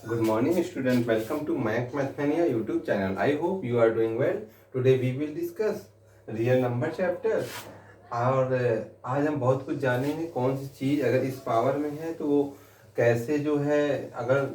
Good morning, student. Welcome to Mathmania YouTube channel. I hope you are doing well. Today we will discuss real number chapter. और आज हम बहुत कुछ जानेंगे कौन सी चीज़ अगर इस पावर में है तो वो कैसे जो है अगर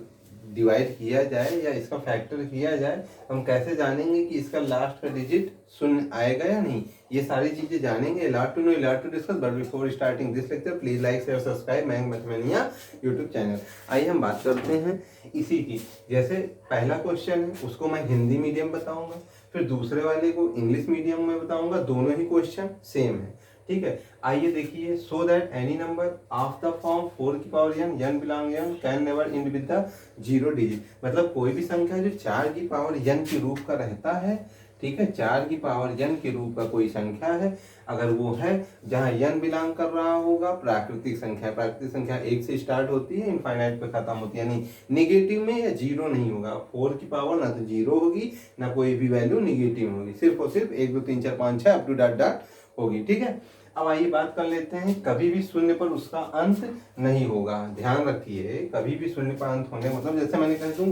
डिवाइड किया जाए या इसका फैक्टर किया जाए हम कैसे जानेंगे कि इसका लास्ट का डिजिट शून्य आएगा या नहीं। ये सारी चीज़ें जानेंगे। Lot to know lot to discuss but before starting this lecture please like share subscribe Mathmania YouTube channel. आइए हम बात करते हैं इसी की। जैसे पहला क्वेश्चन है उसको मैं हिंदी मीडियम बताऊंगा, फिर दूसरे वाले को इंग्लिश मीडियम में बताऊंगा। दोनों ही क्वेश्चन सेम है, ठीक है। आइए देखिए, so that any number of the form 4 की power n n belong n can never and with the zero digit. मतलब कोई भी संख्या जो 4 की पावर n के रूप का रहता है, ठीक है, 4 की पावर n के रूप का कोई संख्या है, अगर वो है जहां n बिलोंग कर रहा होगा प्राकृतिक संख्या, प्राकृतिक संख्या 1 से स्टार्ट होती है इनफाइनाइट पे खत्म होती है, यानी निगेटिव में या जीरो नहीं होगा। 4 की पावर ना तो जीरो होगी ना कोई भी वैल्यू निगेटिव होगी, सिर्फ और सिर्फ 1 2 3 4 5 6 अप टू डॉट डॉट होगी, ठीक है। अब आइए बात कर लेते हैं, कभी भी शून्य पर उसका अंत नहीं होगा। ध्यान रखिए, कभी भी शून्य पर अंत होने मतलब जैसे मैंने कह दूं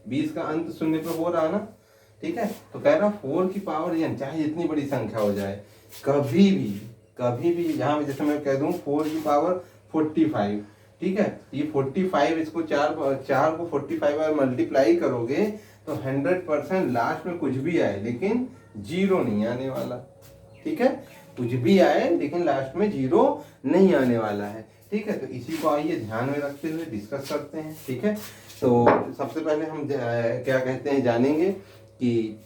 20 का अंत शून्य पर हो रहा ना, ठीक है। तो कह रहा 4 की पावर n चाहे जितनी बड़ी संख्या हो जाए कभी भी यहाँ जैसे मैं कह दूं 4 की पावर 45, ठीक है। ये 45 इसको चार को 45 बार मल्टीप्लाई करोगे तो 100% लास्ट में कुछ भी आए लेकिन जीरो नहीं आने वाला, ठीक है। कुछ भी आए लेकिन लास्ट में जीरो नहीं आने वाला है, ठीक है। तो इसी को आइए ध्यान में रखते हुए डिस्कस करते हैं, ठीक है। तो सबसे पहले हम क्या कहते हैं जानेंगे कि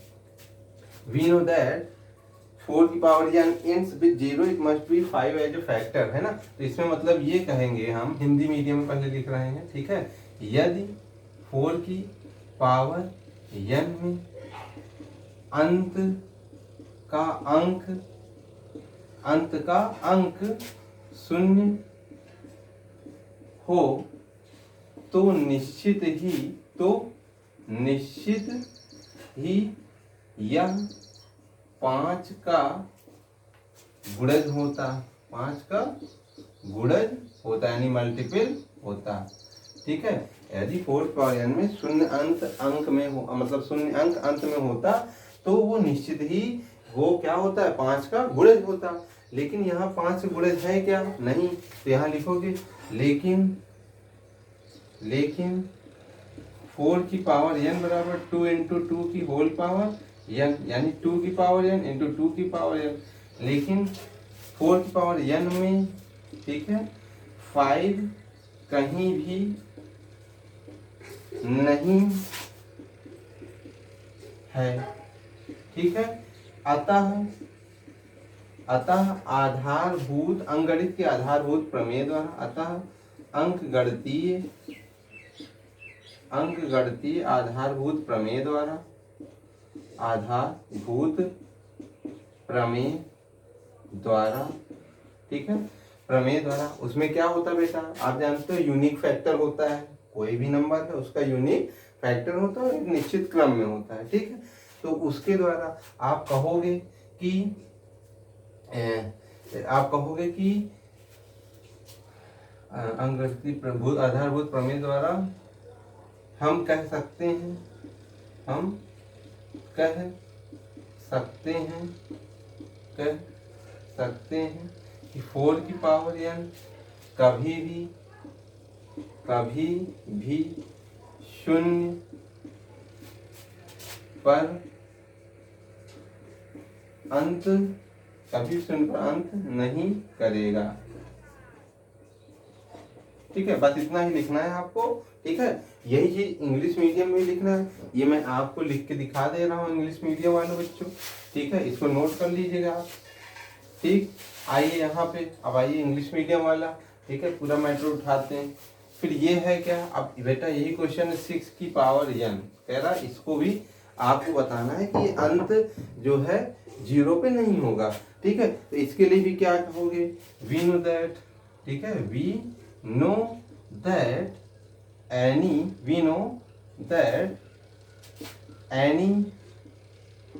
वी नो दैट 4 की power n ends with 0 it must be 5 as a factor, है ना। तो इसमें मतलब ये कहेंगे, हम हिंदी मीडियम में पहले लिख रहे हैं, ठीक है। यदि 4 की पावर n में अंत का अंक शून्य हो तो निश्चित ही यह 5 का गुणज होता यानी मल्टीपल होता, ठीक है। यदि 4 पावर n में शून्य अंक में हो मतलब शून्य अंक अंत में होता तो वो निश्चित ही वो क्या होता है 5 का गुणज होता। लेकिन यहाँ 5 से गुणज है क्या? नहीं। तो यहाँ लिखोगे लेकिन 4 की पावर n बराबर 2 इंटू 2 की होल पावर n, यानी 2 की पावर n इंटू 2 की पावर n। लेकिन 4 की पावर n में, ठीक है, 5 कहीं भी नहीं है, ठीक है। अतः आधारभूत अंकगणित के आधारभूत प्रमेय द्वारा अंकगणितीय आधारभूत प्रमेय द्वारा, ठीक है, प्रमेय द्वारा। उसमें क्या होता है बेटा, आप जानते हो यूनिक फैक्टर होता है, कोई भी नंबर है उसका यूनिक फैक्टर होता है, एक निश्चित क्रम में होता है, ठीक है। तो उसके द्वारा आप कहोगे कि अंकगणितीय आधारभूत प्रमेय द्वारा हम कह सकते हैं कि 4 की पावर n कभी भी शून्य पर अंत नहीं करेगा, ठीक है। बस इतना ही लिखना है आपको, ठीक है। यही चीज इंग्लिश मीडियम में लिखना है, ये मैं आपको लिख के दिखा दे रहा हूँ इंग्लिश मीडियम वाले बच्चों, ठीक है। इसको नोट कर लीजिएगा आप, ठीक। आइए यहाँ पे, अब आइए इंग्लिश मीडियम वाला, ठीक है, पूरा मैटर उठाते हैं। फिर ये है क्या, अब बेटा यही क्वेश्चन है 6 की पावर n कह रहा, इसको भी आपको बताना है कि अंत जो है जीरो पे नहीं होगा, ठीक है। तो इसके लिए भी क्या कहोगे, वी नो दैट, ठीक है, we know that any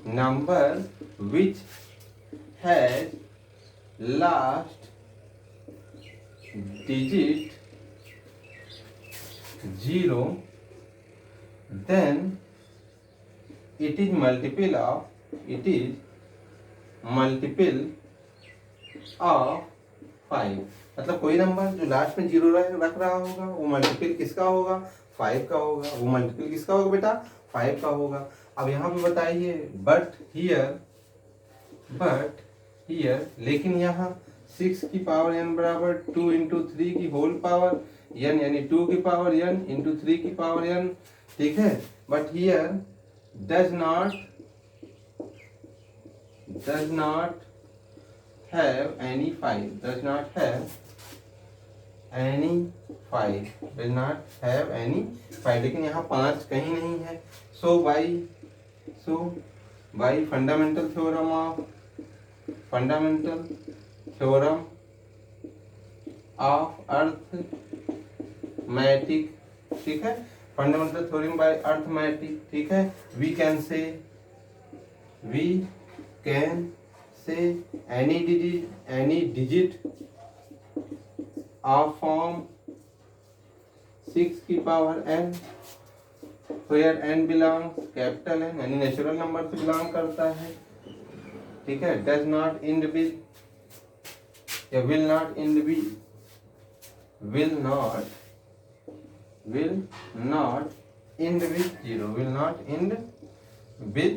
number which has last digit 0, then it is multiple of 5। मतलब कोई नंबर जो लास्ट में 0 रख रहा होगा वो मल्टीपल किसका होगा, 5 का होगा। वो मल्टीपल किसका होगा बेटा, 5 का होगा। अब यहाँ पे बताइए बट हियर लेकिन यहाँ 6 की पावर n बराबर 2 इंटू 3 की होल पावर n, यानी 2 की पावर n इंटू 3 की पावर n, ठीक है। But here does not have any 5, does not have any 5, लेकिन यहाँ 5 कहीं नहीं है। So by fundamental theorem of arithmetic, ठीक है, फंडामेंटल थ्योरम बाय अर्थमेटिक, ठीक है। We can say any digit of form 6 की power n, where n belongs capital n, यानी नेचुरल नंबर से बिलोंग करता है, ठीक है। डज नॉट एंड विद या will not end with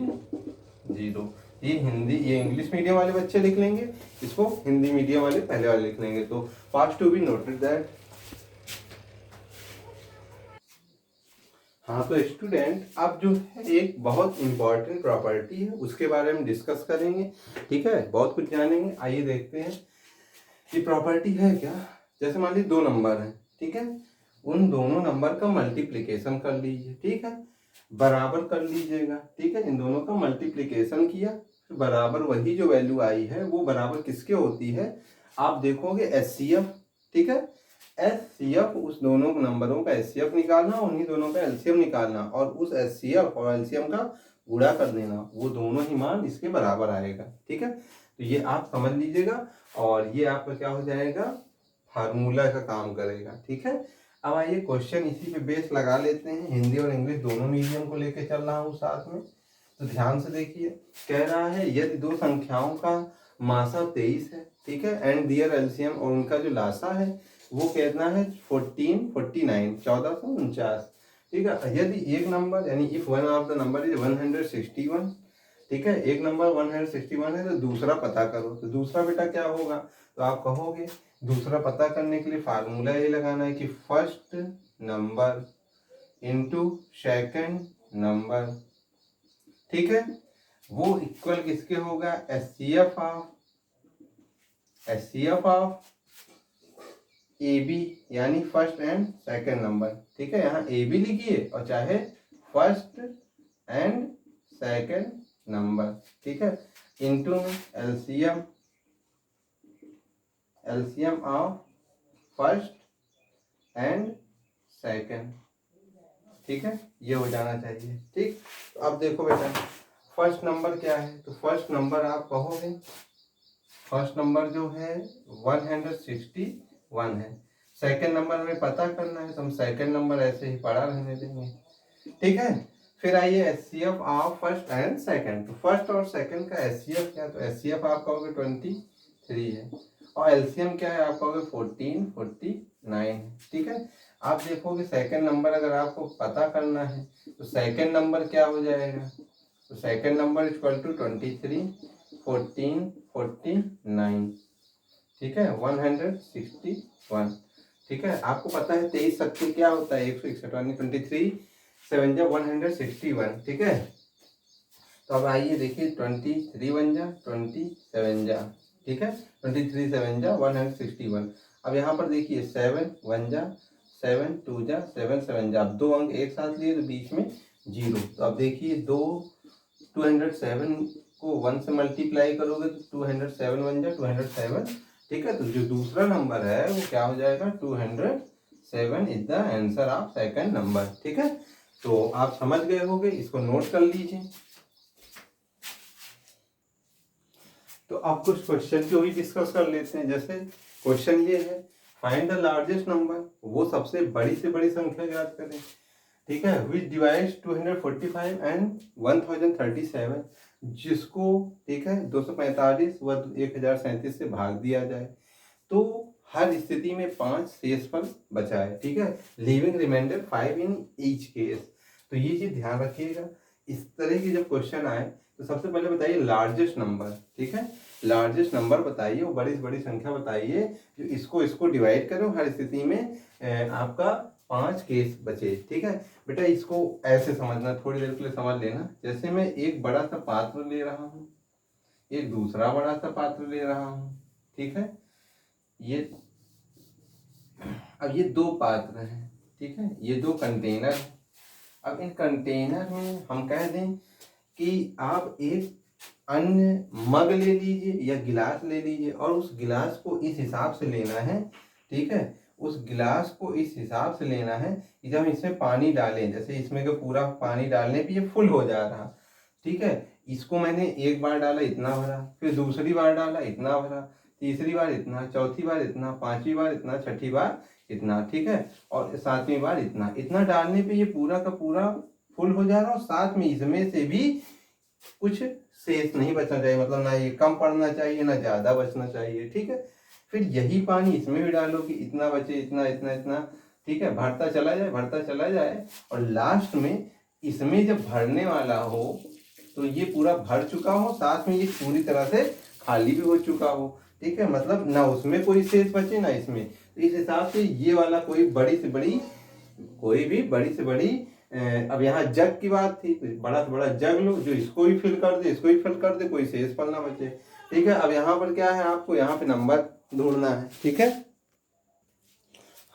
zero. ये इंग्लिश मीडियम वाले बच्चे लिख लेंगे, इसको हिंदी मीडियम वाले पहले वाले लिख लेंगे। तो fast to be noted that. हाँ तो स्टूडेंट अब जो है एक बहुत इंपॉर्टेंट प्रॉपर्टी है उसके बारे में डिस्कस करेंगे, ठीक है। बहुत कुछ जानेंगे, आइए देखते हैं ये प्रॉपर्टी है क्या। जैसे मान लीजिए 2 नंबर हैं, ठीक है, उन दोनों नंबर का मल्टीप्लिकेशन कर लीजिए, ठीक है, बराबर कर लीजिएगा, ठीक है। इन दोनों का मल्टीप्लिकेशन किया, बराबर वही जो वैल्यू आई है वो बराबर किसके होती है, आप देखोगे HCF, ठीक है। HCF उस दोनों नंबरों का HCF निकालना, उन्हीं दोनों का LCM निकालना और उस HCF और LCM का गुणा कर देना, वो दोनों ही मान इसके बराबर आएगा, ठीक है। तो ये आप समझ लीजिएगा और ये आपका क्या हो जाएगा, फार्मूला का काम करेगा, ठीक है। अब आइए क्वेश्चन इसी पे बेस लगा लेते हैं। हिंदी और इंग्लिश दोनों मीडियम को लेके चल रहा हूँ साथ में, तो ध्यान से देखिए। कह रहा है यदि 2 संख्याओं का मासा 23 है, ठीक है, एंड दियर एलसीएम, और उनका जो लासा है वो कितना है 1449, ठीक है। यदि एक नंबर यानी if one of the number is 161, ठीक है, एक नंबर 161 है तो दूसरा पता करो। तो दूसरा बेटा क्या होगा, तो आप कहोगे दूसरा पता करने के लिए फार्मूला ये लगाना है कि first number into second number, ठीक है, वो इक्वल किसके होगा, HCF ऑफ AB यानी फर्स्ट एंड सेकंड नंबर, ठीक है। यहाँ AB लिखिए और चाहे फर्स्ट एंड सेकंड नंबर, ठीक है, into LCM of first and second, ठीक है, ये हो जाना चाहिए, ठीक। तो अब देखो बेटा फर्स्ट नंबर क्या है, तो फर्स्ट नंबर आप कहोगे, फर्स्ट नंबर जो है 161 है। सेकंड नंबर हमें पता करना है तो हम सेकंड नंबर ऐसे ही पड़ा रहने देंगे, ठीक है। फिर आइए HCF of first and second, तो फर्स्ट और सेकंड का HCF क्या है, तो HCF आप कहोगे 23 है और LCM क्या है आप कहोगे 1449, ठीक है। आप देखोगे सेकंड नंबर अगर आपको पता करना है तो सेकंड नंबर क्या हो जाएगा, तो सेकंड नंबर इक्वल टू 23 1449, ठीक है, 161, ठीक है। आपको पता है 23 सत्ते क्या होता है 161, 23 7 161, ठीक है। तो अब आइए देखिए 23 1 27 जा, ठीक है, 23 7 161। अब यहाँ पर देखिए 7 1 7 2 7 7 जा, अब 2 अंक एक साथ लिए तो बीच में 0। तो अब देखिए 207 को 1 से मल्टीप्लाई करोगे तो 207 1 207, ठीक है। तो जो दूसरा नंबर है वो क्या हो जाएगा 207 is the answer of second number, ठीक है। तो आप समझ गए होंगे, इसको नोट कर लीजिए। तो अब कुछ क्वेश्चन को भी डिस्कस कर लेते हैं। जैसे क्वेश्चन ये है फाइंड द लार्जेस्ट नंबर, वो सबसे बड़ी से बड़ी संख्या ज्ञात करें। ठीक है, विच डिवाइड्स 245 एंड 1037, जिसको ठीक है 245 व 1037 से भाग दिया जाए तो हर स्थिति में 5 शेष फल बचा है। ठीक है, living remainder 5 in each case. तो ये चीज ध्यान रखिएगा, इस तरह के जब क्वेश्चन आए तो सबसे पहले बताइए लार्जेस्ट नंबर। ठीक है, लार्जेस्ट नंबर बताइए, वो बड़ी से बड़ी संख्या बताइए जो इसको डिवाइड करो हर स्थिति में आपका 5 केस बचे। ठीक है बेटा, इसको ऐसे समझना, थोड़ी देर के लिए समझ लेना। जैसे मैं एक बड़ा सा पात्र ले रहा हूँ, एक दूसरा बड़ा सा पात्र ले रहा हूँ। ठीक है, ये अब ये दो पात्र हैं। ठीक है, ये दो कंटेनर हैं। अब इन कंटेनर में हम कह दें कि आप एक अन्य मग ले लीजिए या गिलास ले लीजिए और उस गिलास को इस हिसाब से लेना है। ठीक है, उस गिलास को इस हिसाब से लेना है कि जब इसमें पानी डालें, जैसे इसमें का पूरा पानी डालने पे ये फुल हो जा रहा। ठीक है, इसको मैंने एक बार डाला इतना भरा, फिर दूसरी बार डाला इतना भरा, तीसरी बार इतना, चौथी बार इतना, पांचवी बार इतना, छठी बार इतना। ठीक है, और सातवीं बार इतना। इतना डालने पे ये पूरा का पूरा फुल हो जा रहा और साथ में इसमें से भी कुछ शेष नहीं बचना चाहिए, मतलब ना ये कम पड़ना चाहिए ना ज्यादा बचना चाहिए। ठीक है, फिर यही पानी इसमें भी डालो कि इतना बचे, इतना इतना इतना। ठीक है, भरता चला जाए, भरता चला जाए, और लास्ट में इसमें जब भरने वाला हो तो ये पूरा भर चुका हो, साथ में ये पूरी तरह से खाली भी हो चुका हो। ठीक है, मतलब ना उसमें कोई शेष बचे ना इसमें। तो इस हिसाब से ये वाला कोई बड़ी से बड़ी, कोई भी बड़ी से बड़ी अब यहाँ जग की बात थी, तो बड़ा से बड़ा जग लो जो इसको भी फिल कर दे, इसको भी फिल कर दे, कोई शेष फल ना बचे। ठीक है, अब यहाँ पर क्या है, आपको यहाँ पे नंबर ढूंढना है। ठीक है,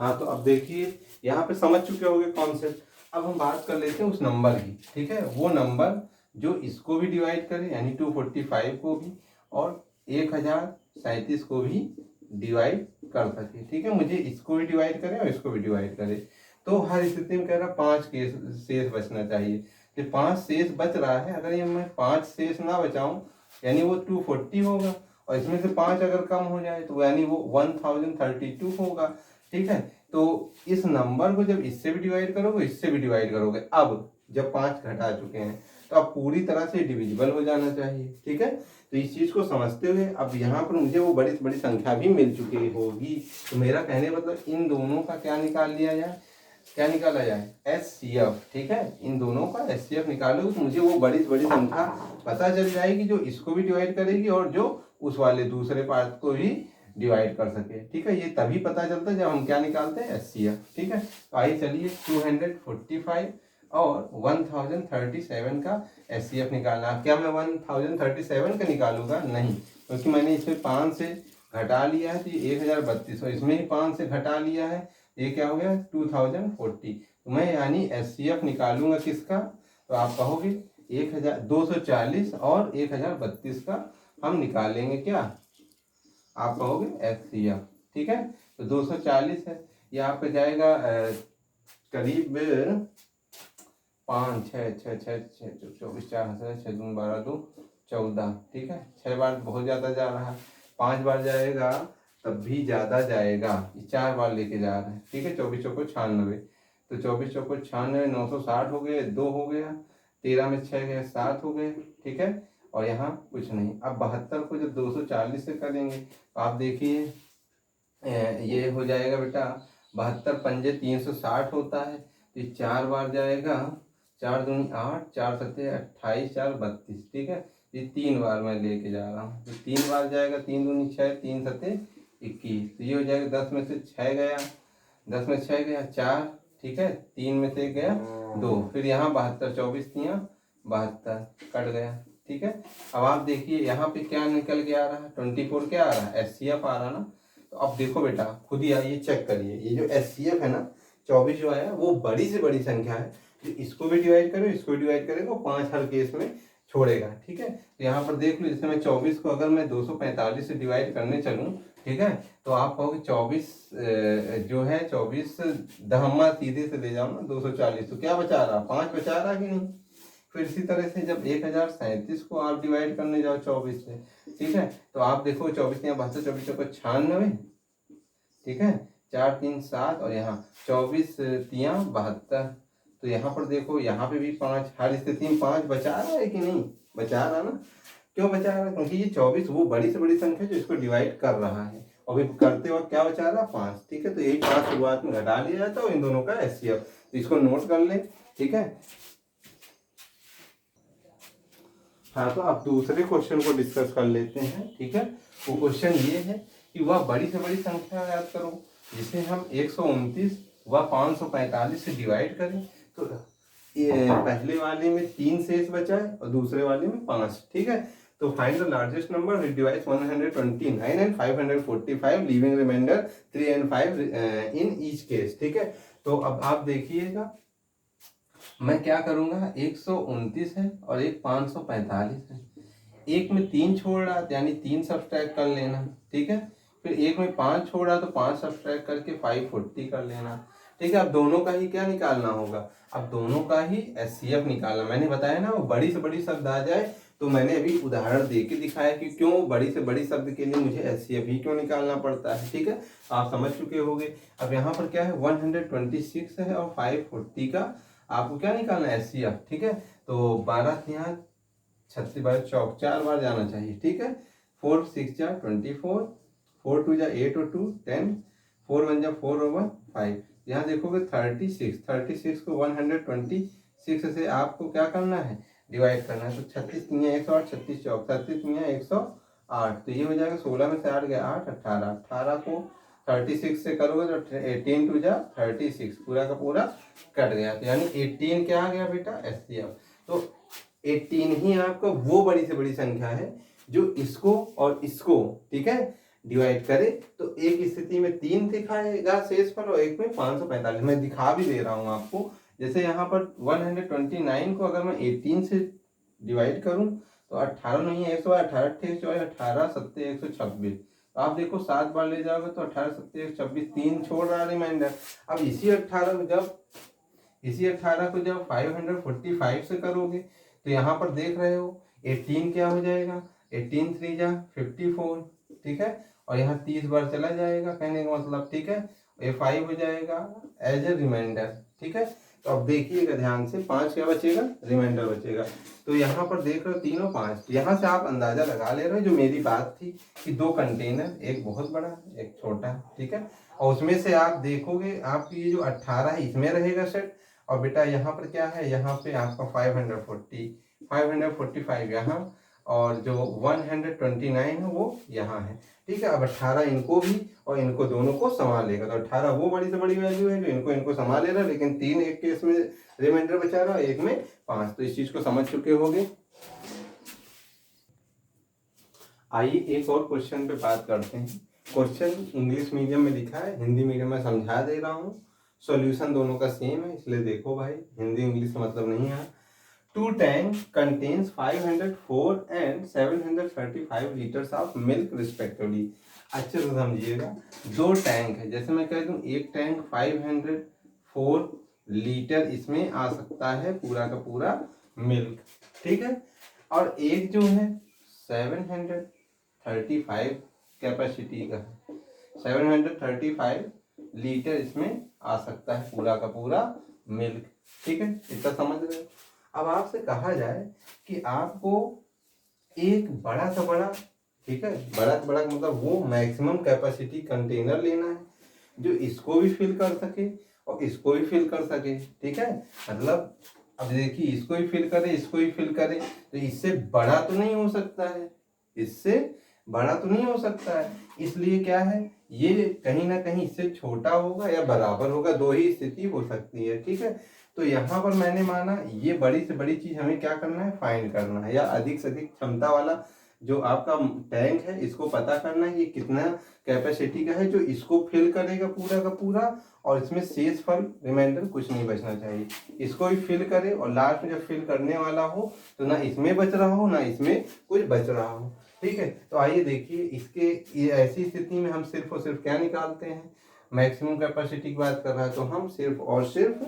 हाँ तो अब देखिए यहाँ पे समझ चुके होंगे कॉन्सेप्ट। अब हम बात कर लेते हैं उस नंबर की। ठीक है, वो नंबर जो इसको भी डिवाइड करे, यानी 245 को भी और 1037 को भी डिवाइड कर सके। ठीक है, मुझे इसको भी डिवाइड करे और इसको भी डिवाइड करे। तो हर स्थिति में कह रहा 5 केस शेष बचना चाहिए। तो 5 शेष बच रहा है, अगर ये मैं 5 शेष ना बचाऊं यानी वो 240 होगा, और इसमें से 5 अगर कम हो जाए तो यानी वो 1032 होगा। ठीक है, तो इस नंबर को जब इससे भी डिवाइड करोगे, इससे भी डिवाइड करोगे, अब जब 5 घटा चुके हैं तो अब पूरी तरह से डिविजिबल हो जाना चाहिए। ठीक है, तो इस चीज को समझते हुए अब यहाँ पर मुझे वो बड़ी से बड़ी संख्या भी मिल चुकी होगी। तो मेरा कहने मतलब इन दोनों का क्या निकाल लिया जाए, क्या निकाला जाए, HCF। ठीक है, इन दोनों का HCF निकालो तो मुझे वो बड़ी से बड़ी संख्या पता चल जाएगी जो इसको भी डिवाइड करेगी और जो उस वाले दूसरे पार्ट को भी डिवाइड कर सके। ठीक है, ये तभी पता चलता है जब हम क्या निकालते हैं, HCF। ठीक है, तो आइए चलिए 245 और 1037 का HCF निकालना। क्या मैं 1037 का निकालूंगा? नहीं, क्योंकि मैंने इसमें 5 से घटा लिया है तो ये 1032, और इसमें ही 5 से घटा लिया है, ये क्या हो गया 2040। तो मैं यानी HCF निकालूंगा किसका, तो आप कहोगे 1240 और 1032 का हम निकालेंगे क्या, आप कहोगे HCF। ठीक है, तो 240 है, ये आपका जाएगा करीब 5 6 6 6 24 4 6 2 12 2 14। ठीक है, 6 बार बहुत ज़्यादा जा रहा है, 5 बार जाएगा तब भी ज़्यादा जाएगा, ये 4 बार लेके जा रहे हैं। ठीक है, 24 चौको 96, तो 24 चौको 96, 960 हो गए, 2 हो गया, 13 में 6 गए, 7 हो गए। ठीक है, और यहाँ कुछ नहीं। अब 72 को जब 240 से करेंगे तो आप देखिए ये हो जाएगा बेटा 72 पंजे 360 होता है, तो 4 बार जाएगा, 4 दूनी 8, 4 सत्ते 28, 4 32। ठीक है, ये 3 बार मैं लेके जा रहा हूँ, तो 3 बार जाएगा, 3 दूनी 6, 3 सत्ते 21, तो ये हो जाएगा 10 में से 6 गया, 10 में 6 गया 4। ठीक है, 3 में से गया 2, फिर यहाँ 72, 24 तियाँ 72 कट गया। ठीक है, अब आप देखिए यहाँ पे क्या निकल के आ रहा है, 24 क्या आ रहा है, HCF आ रहा ना। तो अब देखो बेटा खुद ही आइए चेक करिए, ये जो HCF है ना 24 जो आया वो बड़ी से बड़ी संख्या है, जो इसको भी डिवाइड करो, इसको भी डिवाइड करेगा, 5 हर केस में छोड़ेगा। ठीक है, तो यहाँ पर देख लो, जैसे मैं 24 को अगर मैं 245 से डिवाइड करने चलूँ, ठीक है, तो आप कहोगे 24 जो है 24 दहम्मा सीधे से ले जाओ ना 240, तो क्या बचा रहा, 5 बचा रहा कि नहीं। फिर इसी तरह से जब 1037 को आप डिवाइड करने जाओ 24 से, ठीक है, तो आप देखो 24 यहाँ 72, 24 को 96, ठीक है, 4 3 7 और यहाँ 24 तियाँ 72। तो यहाँ पर देखो, यहाँ पे भी 5, हर स्थिति में 5 बचा रहा है कि नहीं, बचा रहा ना। क्यों बचा रहा है? क्योंकि ये 24 वो बड़ी से बड़ी संख्या जो इसको डिवाइड कर रहा है, और फिर करते वक्त क्या बचा रहा है, 5। ठीक है, तो यही 5 शुरुआत में घटा लिया जाता है और इन दोनों का एचसीएफ, तो इसको नोट कर ले। ठीक है, हाँ, तो अब दूसरे क्वेश्चन को डिस्कस कर लेते हैं। ठीक है, वो क्वेश्चन ये है कि वह बड़ी से बड़ी संख्या याद करो जिसे हम 129 व 545 से डिवाइड करें। तो ये पहले वाले में 3 शेष बचा है और दूसरे वाले में 5। ठीक है, तो find the largest number which divides 129 and 545 leaving remainder 3 and 5 in each case. ठीक है, तो अब आप देखिएगा, मैं क्या करूंगा, 129 है और एक 545 है। एक में 3 छोड़ रहा यानी 3 सब्सट्रैक्ट कर लेना। ठीक है, फिर एक में 5 छोड़ रहा तो 5 सब्सट्रैक्ट करके 540 कर लेना। ठीक है, अब दोनों का ही क्या निकालना होगा, अब दोनों का ही एचसीएफ निकालना। मैंने बताया ना, वो बड़ी से बड़ी शब्द आ जाए तो मैंने अभी उदाहरण दे के दिखाया कि क्यों बड़ी से बड़ी शब्द के लिए मुझे एचसीएफ ही क्यों निकालना पड़ता है। ठीक है, आप समझ चुके होंगे। अब यहाँ पर क्या है, 126 है और 540 का आपको क्या निकालना है, एचसीएफ। ठीक है, तो 12 यहाँ 36 बार चौक 4 बार जाना चाहिए। ठीक है, 4 6 जा 24, 4 2 जा 8 और 2 10, 4 1 जा 4 और 1 5। यहाँ देखोगे 36 को 126 से आपको क्या करना है, डिवाइड करना है। तो 36 तियाँ 108, 36 चौक 36 तियाँ 108, तो ये हो जाएगा 16 में से 8 गया 8, 18। 18 को 36 से करोगे तो 18 2 जा 36, पूरा का पूरा कट गया। तो यानी 18 क्या आ गया बेटा, एचसीएफ। तो 18 ही आपको वो बड़ी से बड़ी संख्या है जो इसको और इसको, ठीक है, डिवाइड करे। तो एक स्थिति में 3 दिखाएगा शेषफल और एक में 545। मैं दिखा भी दे रहा हूं आपको। जैसे यहाँ पर 129 को अगर मैं 18 से डिवाइड करूं तो 18 नहीं है 118, 18 7 126। आप देखो 7 बार ले जाओगे तो 18 7 126, 3 छोड़ रहा रिमाइंडर। अब इसी 18 को जब 545 से करोगे तो यहाँ पर देख रहे हो 18 क्या हो जाएगा, 18 3 जा 54। ठीक है, और यहाँ 30 बार चला जाएगा, कहने का मतलब। ठीक है, ये 5 हो जाएगा एज ए रिमाइंडर। ठीक है, तो अब देखिएगा ध्यान से, 5 क्या बचेगा, रिमाइंडर बचेगा। तो यहाँ पर देख रहे हो तीनों 5। यहाँ से आप अंदाजा लगा ले रहे हो जो मेरी बात थी कि 2 कंटेनर, एक बहुत बड़ा एक छोटा। ठीक है, और उसमें से आप देखोगे आपकी ये जो 18 है इसमें रहेगा सेट, और बेटा यहाँ पर क्या है, यहाँ पे आपका 545 यहाँ, और जो 129 है वो यहाँ है। ठीक है, अब 18 इनको भी और इनको दोनों को संभालेगा। तो 18 वो बड़ी से बड़ी वैल्यू है जो इनको संभाल रहा है, लेकिन 3 एक केस में रिमाइंडर बचा रहा है, एक में 5। तो इस चीज को समझ चुके होंगे। आइए एक और क्वेश्चन पे बात करते हैं। क्वेश्चन इंग्लिश मीडियम में लिखा है, हिंदी मीडियम में समझा दे रहा हूँ। सॉल्यूशन दोनों का सेम है, इसलिए देखो भाई, हिंदी इंग्लिश का मतलब नहीं है। 2 tank contains 504 and 735 liters of milk respectively। अच्छे से समझिएगा, 2 टैंक है, जैसे मैं कह दूं एक टैंक 504 लीटर इसमें आ सकता है पूरा का पूरा मिल्क। ठीक है, और एक जो है 735 कैपेसिटी का है, 735 लीटर इसमें आ सकता है पूरा का पूरा मिल्क। ठीक है, इतना समझ रहे हो। अब आपसे कहा जाए कि आपको एक बड़ा सा बड़ा, ठीक है, बड़ा से बड़ा मतलब वो मैक्सिमम कैपेसिटी कंटेनर लेना है जो इसको भी फिल कर सके और इसको भी फिल कर सके। ठीक है, मतलब अब देखिए, इसको ही फिल करे इसको ही फिल करे, तो इससे बड़ा तो नहीं हो सकता है, इससे बड़ा तो नहीं हो सकता है। इसलिए क्या है, ये कहीं ना कहीं इससे छोटा होगा या बराबर होगा, 2 ही स्थिति हो सकती है। ठीक है, तो यहाँ पर मैंने माना ये बड़ी से बड़ी चीज हमें क्या करना है, फाइंड करना है, या अधिक से अधिक क्षमता वाला जो आपका टैंक है इसको पता करना है कि कितना कैपेसिटी का है जो इसको फिल करेगा पूरा का पूरा, और इसमें शेष फल रिमाइंडर कुछ नहीं बचना चाहिए। इसको भी फिल करे और लास्ट में जब फिल करने वाला हो तो ना इसमें बच रहा हो ना इसमें कुछ बच रहा हो। ठीक है, तो आइए देखिए, इसके ऐसी स्थिति में हम सिर्फ और सिर्फ क्या निकालते हैं, मैक्सिमम कैपेसिटी की बात कर रहा है तो हम सिर्फ और सिर्फ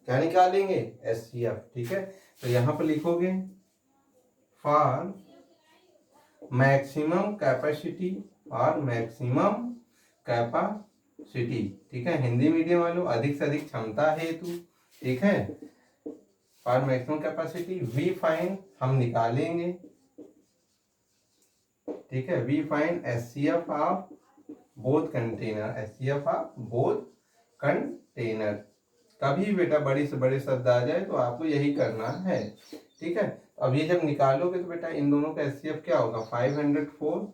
क्या निकालेंगे, एचसीएफ। ठीक है, तो यहाँ पर लिखोगे फॉर मैक्सिमम कैपेसिटी और मैक्सिमम कैपेसिटी कैपेसिटी, ठीक है। हिंदी मीडियम वालों, अधिक से अधिक क्षमता हेतु, ठीक है। For maximum capacity we find, हम निकालेंगे, ठीक है। We find HCF of both container, HCF of both container. कभी बेटा बड़ी से बड़े शब्द आ जाए तो आपको यही करना है, ठीक है। अब ये जब निकालोगे तो बेटा इन दोनों का एचसीएफ क्या होगा, 504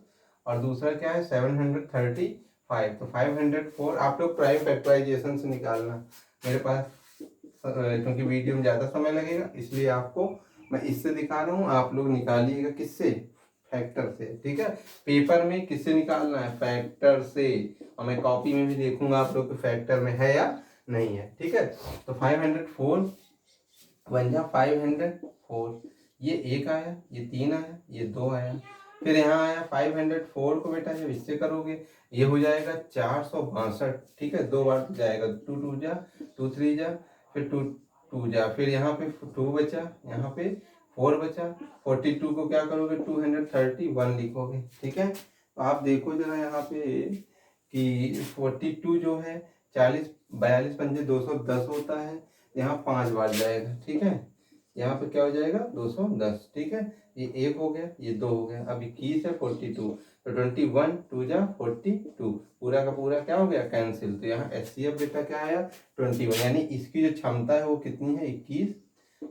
और दूसरा क्या है 735। तो 504 आप लोग प्राइम फैक्टराइजेशन से निकालना, मेरे पास क्योंकि वीडियो में ज़्यादा समय लगेगा इसलिए आपको मैं इससे दिखा रहा हूँ, आप लोग निकालिएगा किससे, फैक्टर से, ठीक है। पेपर में किससे निकालना है, फैक्टर से, और मैं कॉपी में भी देखूंगा आप लोग के फैक्टर में है या नहीं है, ठीक है। तो 504 वन जा 504, ये एक आया, ये 3 आया, ये 2 आया, फिर यहाँ आया 504 को बेटा जब इससे करोगे ये हो जाएगा 462, ठीक है। 2 बार तो जाएगा, 2 2 जा 2 3 जा, फिर 2 2 जा, फिर यहाँ पे 2 बचा, यहाँ पे 4 बचा, 42 को क्या करोगे 231 लिखोगे, ठीक है। तो आप देखो जरा यहाँ पे कि 42 जो है 40 42 पंजे 210 होता है, यहाँ 5 बार जाएगा, ठीक है। यहाँ पे क्या हो जाएगा 210, ठीक है। ये 1 हो गया, ये 2 हो गया, अब 21 है 42, तो 21 2 जा 42, पूरा का पूरा क्या हो गया कैंसिल। तो यहाँ एचसीएफ बेटा क्या आया 21, यानी इसकी जो क्षमता है वो कितनी है 21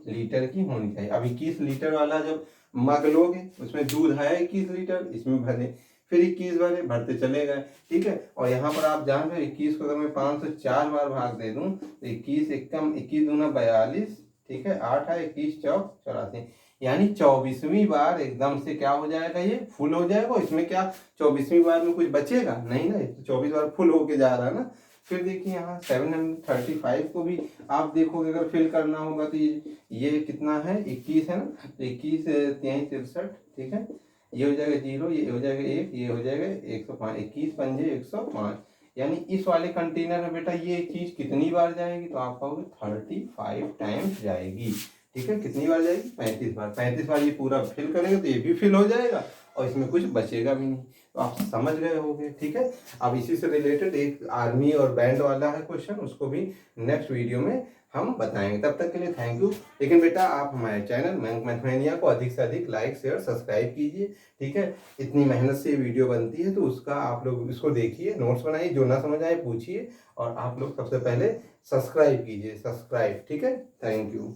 लीटर की होनी चाहिए। अब 21 लीटर वाला जब मग लोगे उसमें दूध है 21 लीटर, इसमें भरे, फिर 21 भरे, भरते चले गए, ठीक है। और यहाँ पर आप जान रहे हो 21 को अगर मैं 5 से 4 बार भाग दे दूं तो 21 एकम 21 दूना 42, ठीक है। 8 है 21 चौक 84, यानी 24वीं बार एकदम से क्या हो जाएगा, ये फुल हो जाएगा। इसमें क्या 24वीं बार में कुछ बचेगा नहीं ना, 24 बार फुल होके जा रहा है ना। फिर देखिए यहाँ 735 को भी आप देखोगे अगर फिल करना होगा तो ये कितना है 21 है ना, तो 21 23 63, ठीक है। ये हो जाएगा 0, ये हो जाएगा 1, ये हो जाएगा 105, 21 पंजे 105, यानी इस वाले कंटेनर में बेटा ये चीज कितनी बार जाएगी, तो आप कहोगे 35 टाइम्स जाएगी, ठीक है। कितनी बार जाएगी 35 बार, 35 बार ये पूरा फिल करेंगे तो ये भी फिल हो जाएगा और इसमें कुछ बचेगा भी नहीं। तो आप समझ गए होंगे, ठीक है। अब इसी से रिलेटेड एक आर्मी और बैंड वाला है क्वेश्चन, उसको भी नेक्स्ट वीडियो में हम बताएंगे। तब तक के लिए थैंक यू। लेकिन बेटा आप हमारे चैनल मैथमेनिया को अधिक से अधिक लाइक शेयर सब्सक्राइब कीजिए, ठीक है। इतनी मेहनत से वीडियो बनती है तो उसका आप लोग इसको देखिए, नोट्स बनाइए, जो ना समझ आए पूछिए, और आप लोग सबसे पहले सब्सक्राइब कीजिए, सब्सक्राइब, ठीक है। Thank you.